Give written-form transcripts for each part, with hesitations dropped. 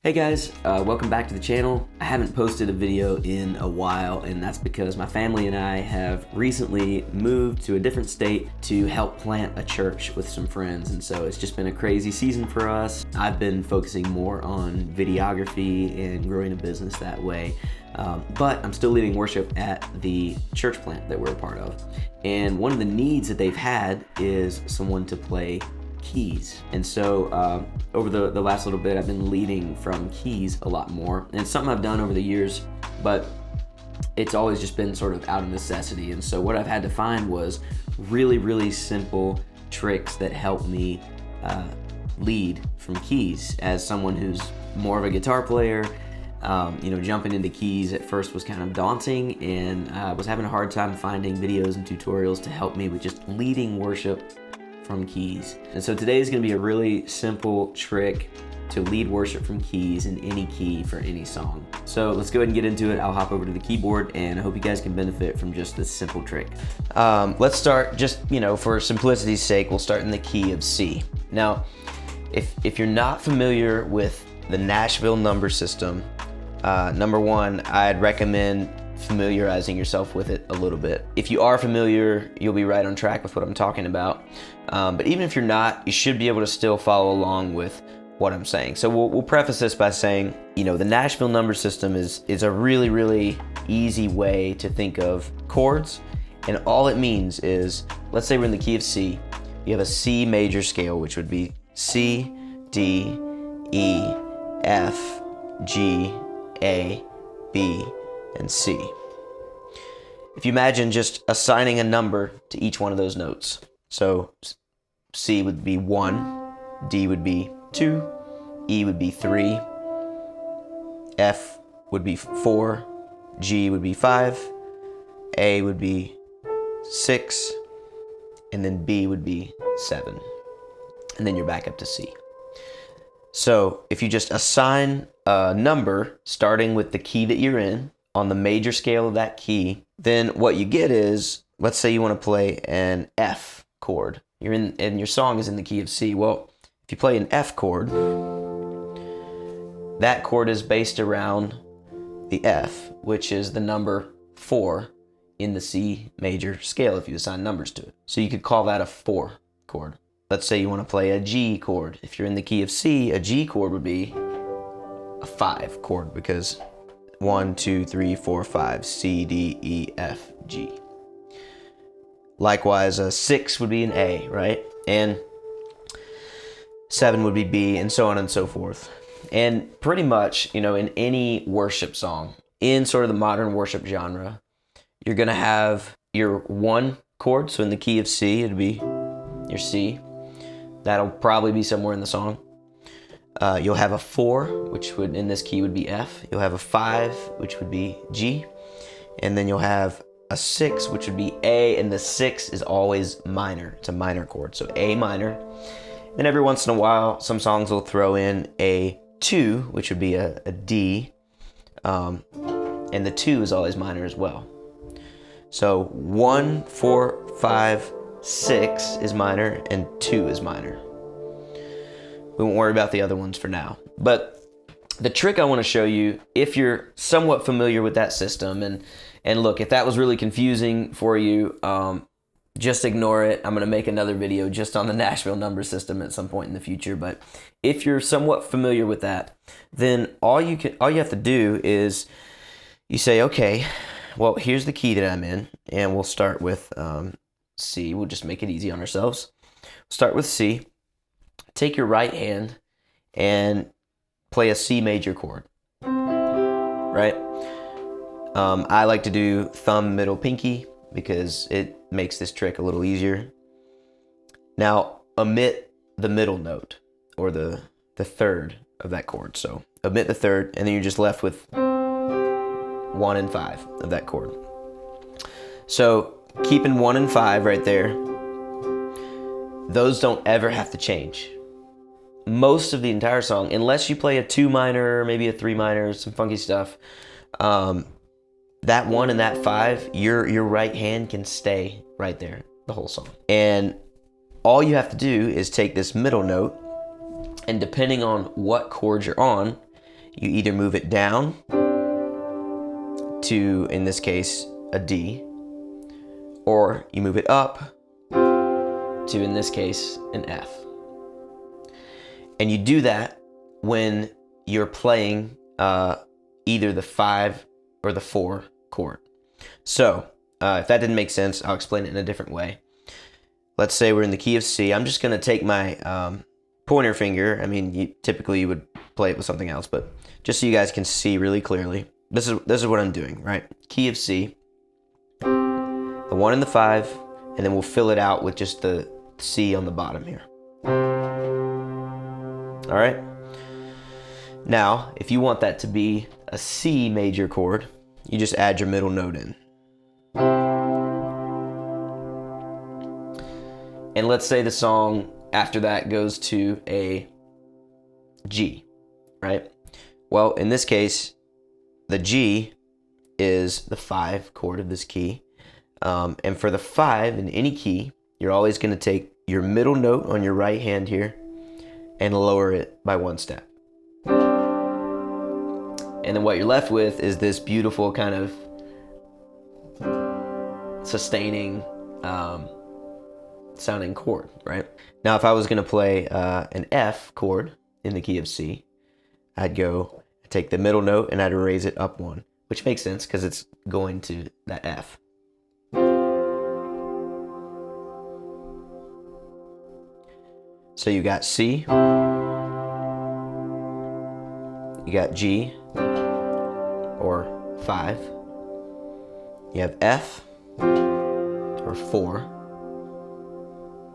Hey guys, welcome back to the channel. I haven't posted a video in a while, and that's because my family and I have recently moved to a different state to help plant a church with some friends, and so it's just been a crazy season for us. I've been focusing more on videography and growing a business that way, but I'm still leading worship at the church plant that we're a part of. And one of the needs that they've had is someone to play keys. And so over the last little bit, I've been leading from keys a lot more. And it's something I've done over the years, but it's always just been sort of out of necessity. And so what I've had to find was really simple tricks that help me lead from keys. As someone who's more of a guitar player, jumping into keys at first was kind of daunting, and I was having a hard time finding videos and tutorials to help me with just leading worship from keys. And so today is going to be a really simple trick to lead worship from keys in any key for any song. So let's go ahead and get into it. I'll hop over to the keyboard, and I hope you guys can benefit from just this simple trick. Let's start, just for simplicity's sake, we'll start in the key of C. Now, if you're not familiar with the Nashville number system, number one, I'd recommend familiarizing yourself with it a little bit. If you are familiar, you'll be right on track with what I'm talking about. But even if you're not, you should be able to still follow along with what I'm saying. So we'll preface this by saying, the Nashville number system is a really easy way to think of chords. And all it means is, let's say we're in the key of C. You have a C major scale, which would be C, D, E, F, G, A, B, and C. If you imagine just assigning a number to each one of those notes. So C would be 1, D would be 2, E would be 3, F would be 4, G would be 5, A would be 6, and then B would be 7. And then you're back up to C. So if you just assign a number starting with the key that you're in on the major scale of that key, then what you get is, let's say you want to play an F chord. You're in, and your song is in the key of C. Well, if you play an F chord, that chord is based around the F, which is the number 4 in the C major scale if you assign numbers to it. So you could call that a 4 chord. Let's say you want to play a G chord. If you're in the key of C, a G chord would be a 5 chord, because 1, 2, 3, 4, 5, C, D, E, F, G. Likewise, a 6 would be an A, right? And 7 would be B, and so on and so forth. And pretty much, in any worship song, in sort of the modern worship genre, you're going to have your 1 chord. So in the key of C, it'd be your C. That'll probably be somewhere in the song. You'll have a 4, which would, in this key, would be F. You'll have a 5, which would be G. And then you'll have a 6, which would be A, and the 6 is always minor. It's a minor chord, so A minor. Then every once in a while, some songs will throw in a 2, which would be a D. And the 2 is always minor as well. So 1, 4, 5, 6 is minor, and 2 is minor. We won't worry about the other ones for now. But the trick I want to show you, if you're somewhat familiar with that system, and look, if that was really confusing for you, just ignore it. I'm going to make another video just on the Nashville number system at some point in the future. But if you're somewhat familiar with that, then all you have to do is you say, okay, well, here's the key that I'm in, and we'll start with C. We'll just make it easy on ourselves. Start with C. Take your right hand and play a C major chord, right? I like to do thumb, middle, pinky because it makes this trick a little easier. Now, omit the middle note, or the third of that chord. So omit the third, and then you're just left with 1 and 5 of that chord. So keeping 1 and 5 right there, those don't ever have to change. Most of the entire song, unless you play a 2 minor, maybe a 3 minor, some funky stuff, that 1 and that 5, your right hand can stay right there the whole song. And all you have to do is take this middle note, and depending on what chord you're on, you either move it down to, in this case, a D, or you move it up to, in this case, an F. And you do that when you're playing either the 5 or the 4 chord. So if that didn't make sense, I'll explain it in a different way. Let's say we're in the key of C. I'm just going to take my pointer finger. I mean, typically you would play it with something else, but just so you guys can see really clearly, this is what I'm doing, right? Key of C, the 1 and the 5, and then we'll fill it out with just the C on the bottom here. All right? Now, if you want that to be a C major chord, you just add your middle note in. And let's say the song after that goes to a G, right? Well, in this case, the G is the 5 chord of this key. And for the 5 in any key, you're always going to take your middle note on your right hand here and lower it by 1 step. And then what you're left with is this beautiful kind of sustaining sounding chord, right? Now, if I was going to play an F chord in the key of C, I'd go take the middle note and I'd raise it up 1, which makes sense because it's going to that F. So you got C, you got G, or 5, you have F, or 4,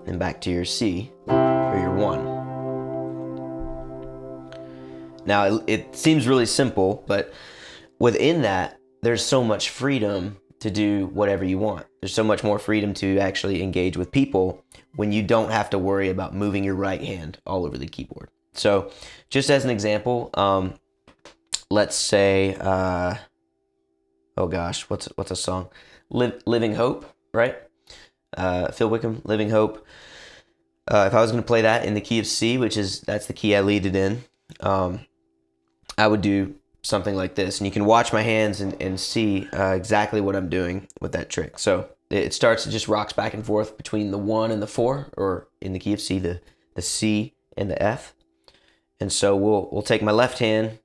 and back to your C, or your 1. Now, it seems really simple, but within that, there's so much freedom to do whatever you want. There's so much more freedom to actually engage with people when you don't have to worry about moving your right hand all over the keyboard. So, just as an example, let's say, oh gosh, what's a song? Living Hope, right? Phil Wickham, Living Hope. If I was going to play that in the key of C, that's the key I lead it in, I would do something like this. And you can watch my hands and see exactly what I'm doing with that trick. So it just rocks back and forth between the 1 and the 4, or in the key of C, the C and the F. And so we'll take my left hand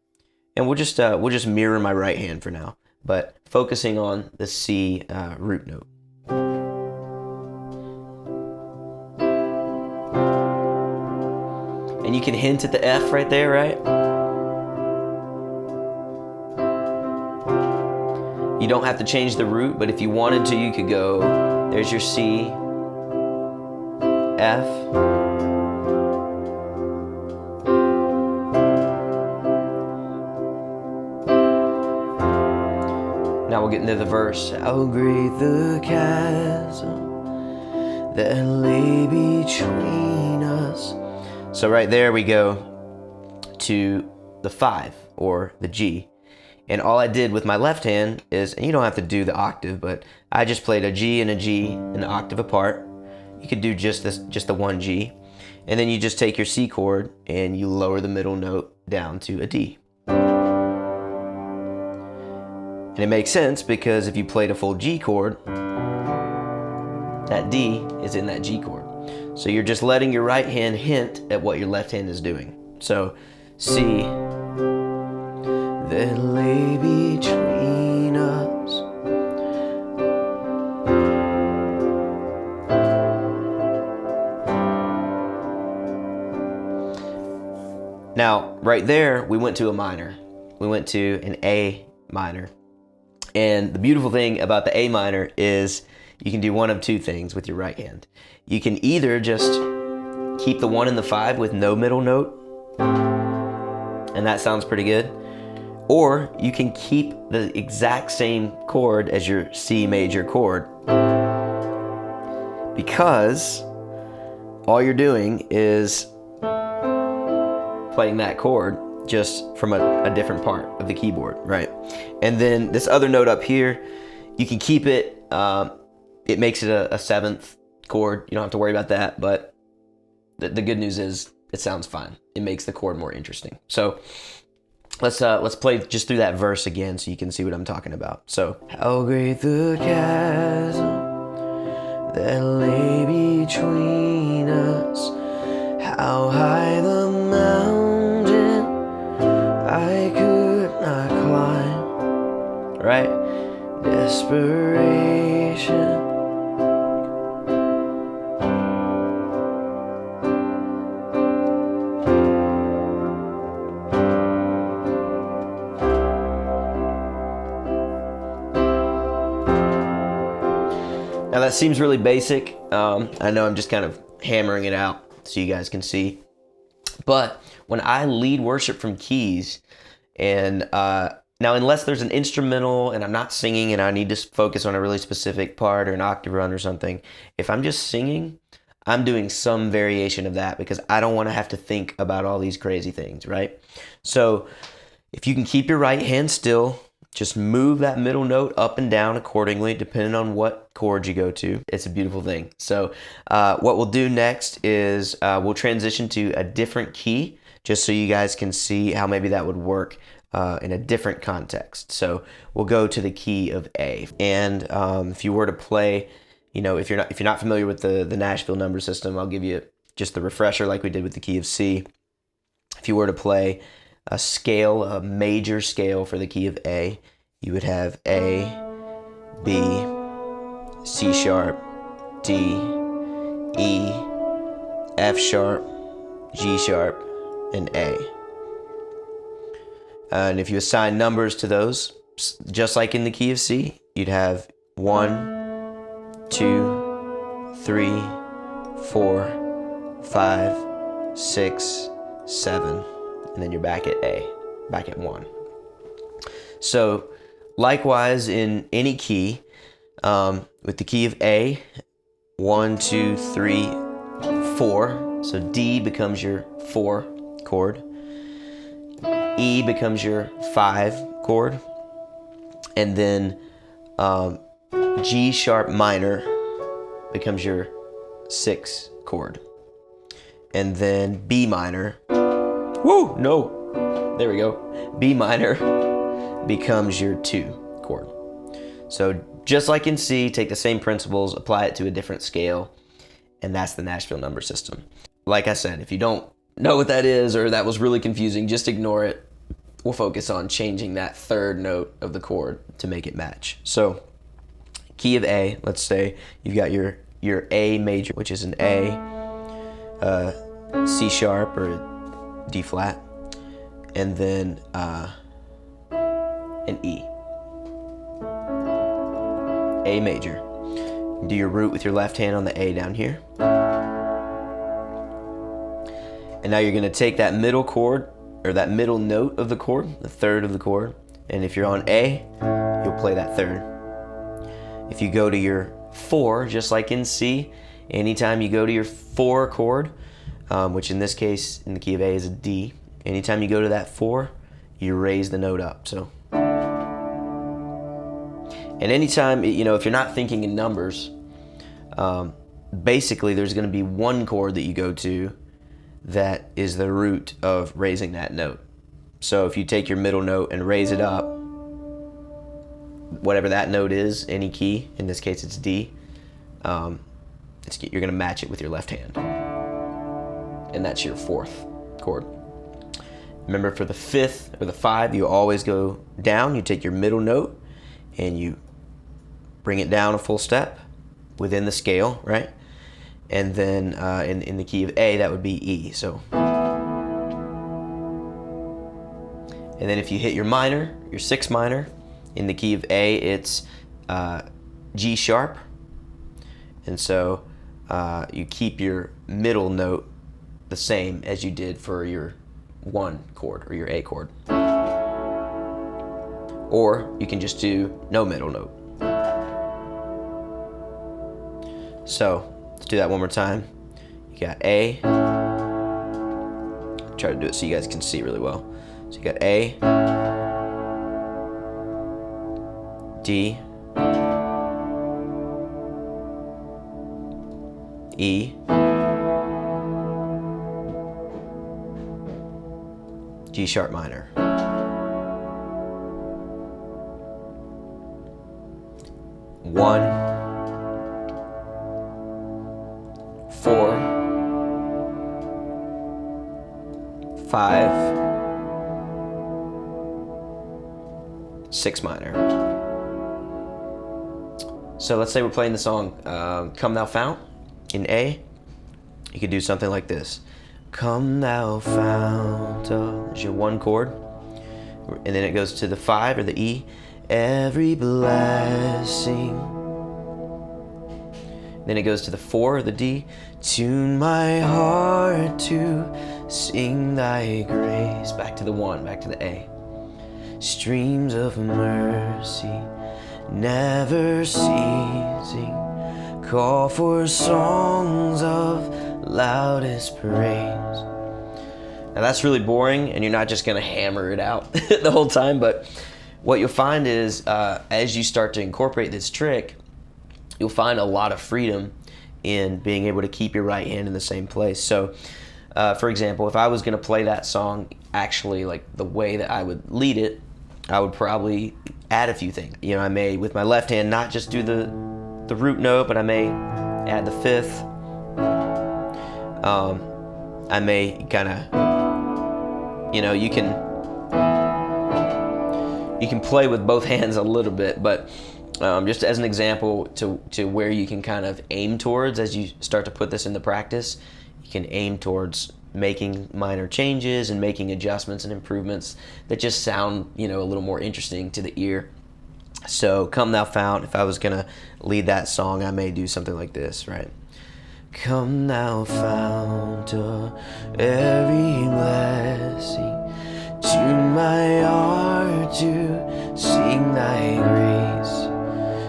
and we'll just mirror my right hand for now, but focusing on the C root note. And you can hint at the F right there, right? You don't have to change the root, but if you wanted to, you could go, there's your C, F, now we'll get into the verse. How great the chasm that lay between us. So right there we go to the 5, or the G. And all I did with my left hand is, and you don't have to do the octave, but I just played a G and a G an octave apart. You could do just the 1 G. And then you just take your C chord and you lower the middle note down to a D. And it makes sense because if you played a full G chord, that D is in that G chord. So you're just letting your right hand hint at what your left hand is doing. So C, that lay between us. Now, right there, we went to a minor. We went to an A minor. And the beautiful thing about the A minor is you can do one of two things with your right hand. You can either just keep the 1 and the 5 with no middle note, and that sounds pretty good. Or you can keep the exact same chord as your C major chord, because all you're doing is playing that chord just from a different part of the keyboard, right? And then this other note up here, you can keep it, it makes it a 7th chord. You don't have to worry about that, but the good news is it sounds fine. It makes the chord more interesting. So Let's play just through that verse again so you can see what I'm talking about. So, how great the chasm that lay between us, how high the mountain I could not climb, right? Desperation. Now that seems really basic. I know I'm just kind of hammering it out so you guys can see. But when I lead worship from keys, and now unless there's an instrumental and I'm not singing and I need to focus on a really specific part or an octave run or something, if I'm just singing, I'm doing some variation of that because I don't want to have to think about all these crazy things, right? So if you can keep your right hand still, just move that middle note up and down accordingly, depending on what chord you go to. It's a beautiful thing. So what we'll do next is we'll transition to a different key, just so you guys can see how maybe that would work in a different context. So we'll go to the key of A. And if you were to play, if you're not familiar with the Nashville number system, I'll give you just the refresher like we did with the key of C. If you were to play a scale, a major scale for the key of A, you would have A, B, C sharp, D, E, F sharp, G sharp, and A. And if you assign numbers to those, just like in the key of C, you'd have 1, 2, 3, 4, 5, 6, 7. And then you're back at A, back at 1. So likewise in any key, with the key of A, 1, 2, 3, 4. So D becomes your 4 chord. E becomes your 5 chord. And then G sharp minor becomes your 6 chord. And then B minor, woo, no, there we go. B minor becomes your 2 chord. So just like in C, take the same principles, apply it to a different scale, and that's the Nashville number system. Like I said, if you don't know what that is or that was really confusing, just ignore it. We'll focus on changing that third note of the chord to make it match. So key of A, let's say you've got your A major, which is an A, C sharp or D flat, and then an E. A major. Do your root with your left hand on the A down here. And now you're going to take that middle chord, or that middle note of the chord, the third of the chord, and if you're on A, you'll play that third. If you go to your 4, just like in C, anytime you go to your 4 chord, which in this case, in the key of A, is a D, anytime you go to that 4, you raise the note up. So, and anytime, if you're not thinking in numbers, basically there's going to be one chord that you go to that is the root of raising that note. So if you take your middle note and raise it up, whatever that note is, any key, in this case it's D, you're going to match it with your left hand. And that's your 4th chord. Remember, for the 5th or the 5, you always go down. You take your middle note and you bring it down a full step within the scale, right? And then in the key of A, that would be E. So, and then if you hit your minor, your 6th minor, in the key of A, it's G sharp. And so you keep your middle note the same as you did for your 1 chord or your A chord. Or you can just do no middle note. So let's do that one more time. You got A. Try to do it so you guys can see really well. So you got A, D, E, G sharp minor. 1, 4, 5, 6 minor. So let's say we're playing the song Come Thou Fount in A. You could do something like this. Come Thou Fount, there's your 1 chord. And then it goes to the 5 or the E. Every blessing. Then it goes to the 4 or the D. Tune my heart to sing thy grace. Back to the 1, back to the A. Streams of mercy, never ceasing. Call for songs of loudest praise. Now that's really boring, and you're not just gonna hammer it out the whole time, but what you'll find is as you start to incorporate this trick, you'll find a lot of freedom in being able to keep your right hand in the same place. So for example, if I was gonna play that song actually like the way that I would lead it, I would probably add a few things. You know, I may with my left hand not just do the root note, but I may add the 5th. I may kind of, you know, you can play with both hands a little bit, but just as an example to where you can kind of aim towards as you start to put this into practice, you can aim towards making minor changes and making adjustments and improvements that just sound, you know, a little more interesting to the ear. So Come Thou Fount, if I was gonna lead that song, I may do something like this, right? Come Thou Fount of every blessing, tune my heart to sing thy grace.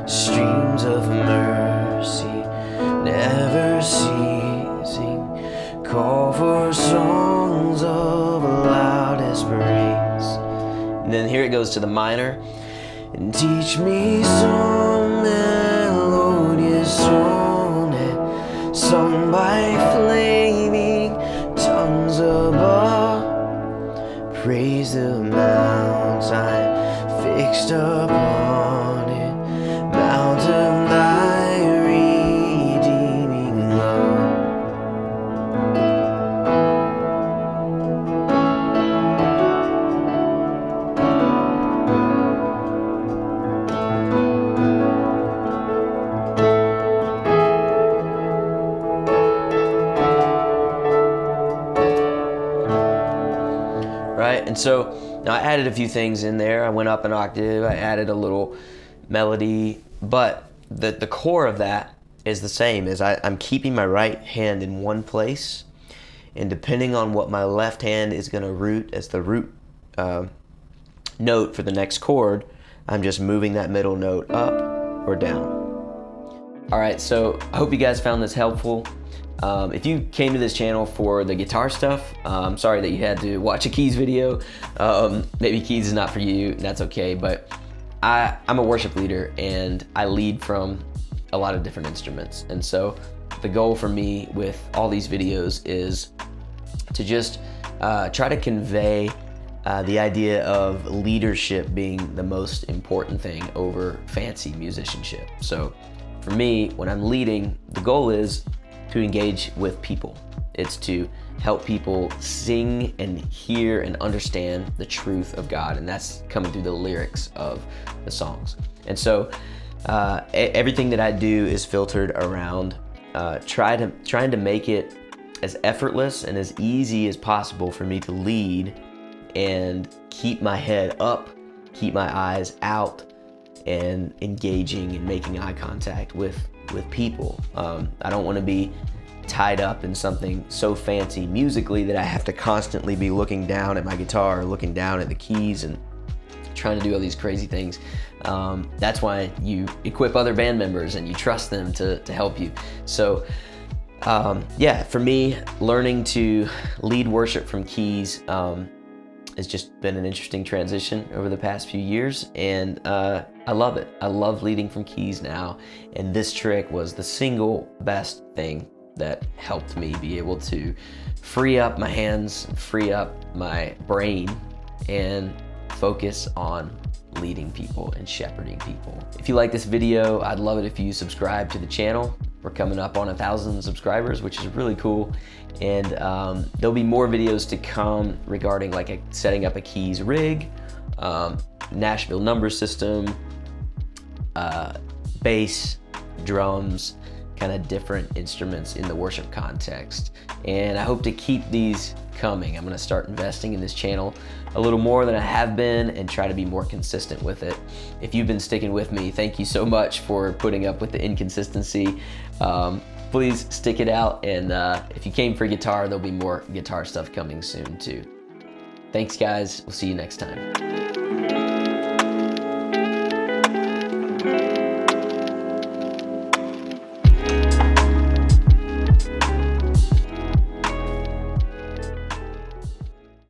Streams of mercy, never ceasing. Call for songs of loudest praise. And then here it goes to the minor. And teach me some melodious sonnet, sung by flaming tongues above. Praise the mountain fixed upon it, mount of thy redeeming love. Right, and so now I added a few things in there. I went up an octave, I added a little melody, but the core of that is the same. I'm keeping my right hand in one place, and depending on what my left hand is going to root as the root note for the next chord, I'm just moving that middle note up or down. All right, so I hope you guys found this helpful. If you came to this channel for the guitar stuff, I'm sorry that you had to watch a keys video. Maybe keys is not for you, that's okay, but I'm a worship leader and I lead from a lot of different instruments. And so the goal for me with all these videos is to just try to convey the idea of leadership being the most important thing over fancy musicianship. So for me, when I'm leading, the goal is to engage with people. It's to help people sing and hear and understand the truth of God, and that's coming through the lyrics of the songs. And so everything that I do is filtered around trying to make it as effortless and as easy as possible for me to lead and keep my head up, keep my eyes out, and engaging and making eye contact with people. I don't want to be tied up in something so fancy musically that I have to constantly be looking down at my guitar, looking down at the keys and trying to do all these crazy things. That's why you equip other band members and you trust them to help you. So yeah, for me, learning to lead worship from keys has just been an interesting transition over the past few years, and I love it. I love leading from keys now, and this trick was the single best thing that helped me be able to free up my hands, free up my brain, and focus on leading people and shepherding people. If you like this video, I'd love it if you subscribe to the channel. We're coming up on 1,000 subscribers, which is really cool. And there'll be more videos to come regarding like setting up a keys rig, Nashville number system, bass, drums, kind of different instruments in the worship context. And I hope to keep these coming. I'm gonna start investing in this channel a little more than I have been and try to be more consistent with it. If you've been sticking with me, thank you so much for putting up with the inconsistency. Please stick it out, and if you came for guitar, there'll be more guitar stuff coming soon too. Thanks guys, we'll see you next time.